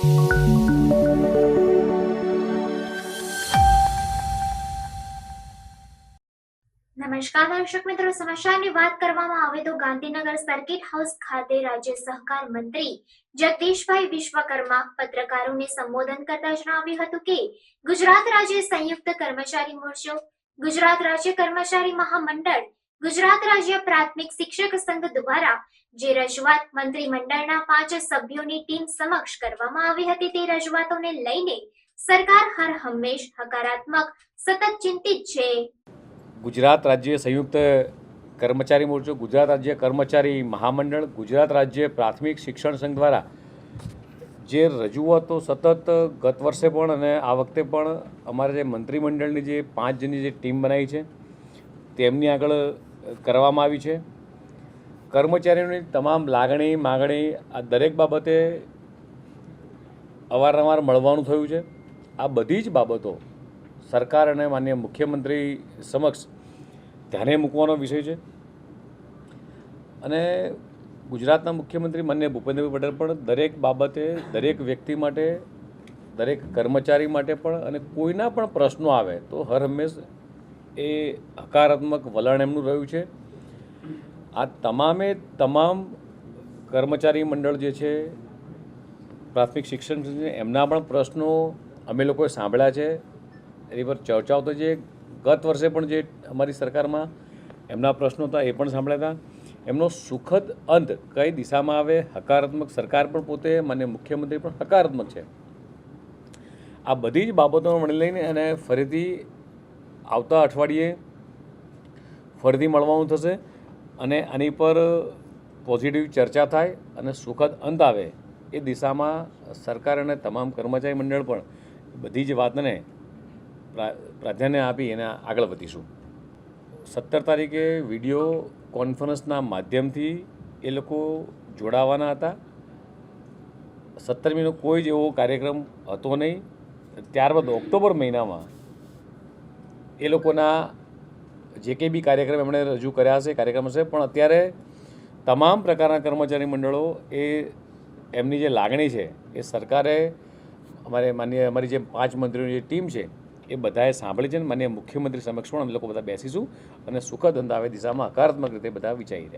નમસ્કાર દર્શક મિત્રો, સમાચારની વાત કરવામાં આવે તો ગાંધીનગર સર્કિટ હાઉસ ખાતે રાજ્ય સહકાર મંત્રી જગદીશભાઈ વિશ્વકર્મા પત્રકારોને સંબોધન કરતા જણાવ્યું હતું કે ગુજરાત રાજ્ય સંયુક્ત કર્મચારી મોરચો, ગુજરાત રાજ્ય કર્મચારી મહામંડળ, ગુજરાત રાજ્ય પ્રાથમિક શિક્ષક સંઘ દ્વારા જે રજૂઆત મંત્રીમંડળના 5 સભ્યોની ટીમ સમક્ષ કરવામાં આવી હતી તે રજૂઆતોને લઈને સરકાર હર હંમેશ હકારાત્મક સતત ચિંતિત છે। ગુજરાત રાજ્ય સંયુક્ત કર્મચારી મોરચો, ગુજરાત રાજ્ય કર્મચારી મહામંડળ, ગુજરાત રાજ્ય પ્રાથમિક શિક્ષણ સંઘ દ્વારા જે રજૂઆતો સતત ગત વર્ષે પણ અને આ વખતે પણ અમારે જે મંત્રીમંડળની જે 5 જણની જે ટીમ બનાવી છે તેમની આગળ કરવામાં આવી છે। કર્મચારીઓની તમામ લાગણી માગણી આ દરેક બાબતે અવારનવાર મળવાનું થયું છે। આ બધી જ બાબતો સરકાર અને માનનીય મુખ્યમંત્રી સમક્ષ ધ્યાને મૂકવાનો વિષય છે અને ગુજરાતના મુખ્યમંત્રી માનનીય ભૂપેન્દ્રભાઈ પટેલ પણ દરેક બાબતે દરેક વ્યક્તિ માટે, દરેક કર્મચારી માટે પણ અને કોઈના પણ પ્રશ્નો આવે તો હર હંમેશ એ હકારાત્મક વલણ એમનું રહ્યું છે। આ તમામ કર્મચારી મંડળ જે છે, પ્રાથમિક શિક્ષણ છે, એમના પણ પ્રશ્નો અમે લોકોએ સાંભળ્યા છે, એની પર ચર્ચાઓ તો જે ગત વર્ષે પણ જે અમારી સરકારમાં એમના પ્રશ્નો હતા એ પણ સાંભળ્યા હતા। એમનો સુખદ અંત કઈ દિશામાં આવે, હકારાત્મક, સરકાર પણ પોતે માન્ય મુખ્યમંત્રી પણ હકારાત્મક છે। આ બધી જ બાબતોને મળી લઈને અને ફરીથી આવતા અઠવાડિયે ફરીથી મળવાનું થશે અને આની પર પોઝિટિવ ચર્ચા થાય અને સુખદ અંત આવે એ દિશામાં સરકાર અને તમામ કર્મચારી મંડળ પણ બધી જ વાતને પ્રાધાન્ય આપી અને આગળ વધીશું। 17 તારીખે વિડીયો કોન્ફરન્સના માધ્યમથી એ લોકો જોડાવાના હતા। 17મીનો કોઈ જ એવો કાર્યક્રમ હતો નહીં। ત્યારબાદ ઓક્ટોબર મહિનામાં એ લોકોના જે કંઈ બી કાર્યક્રમ એમણે રજૂ કર્યા હશે, કાર્યક્રમ હશે, પણ અત્યારે તમામ પ્રકારના કર્મચારી મંડળો એ એમની જે લાગણી છે એ સરકારે અમારી જે 5 મંત્રીઓની જે ટીમ છે એ બધાએ સાંભળી છે અને માનનીય મુખ્યમંત્રી સમક્ષ પણ અમે લોકો બધા બેસીશું અને સુખદ અંત આવે દિશામાં હકારાત્મક રીતે બધા વિચારી રહ્યા છે।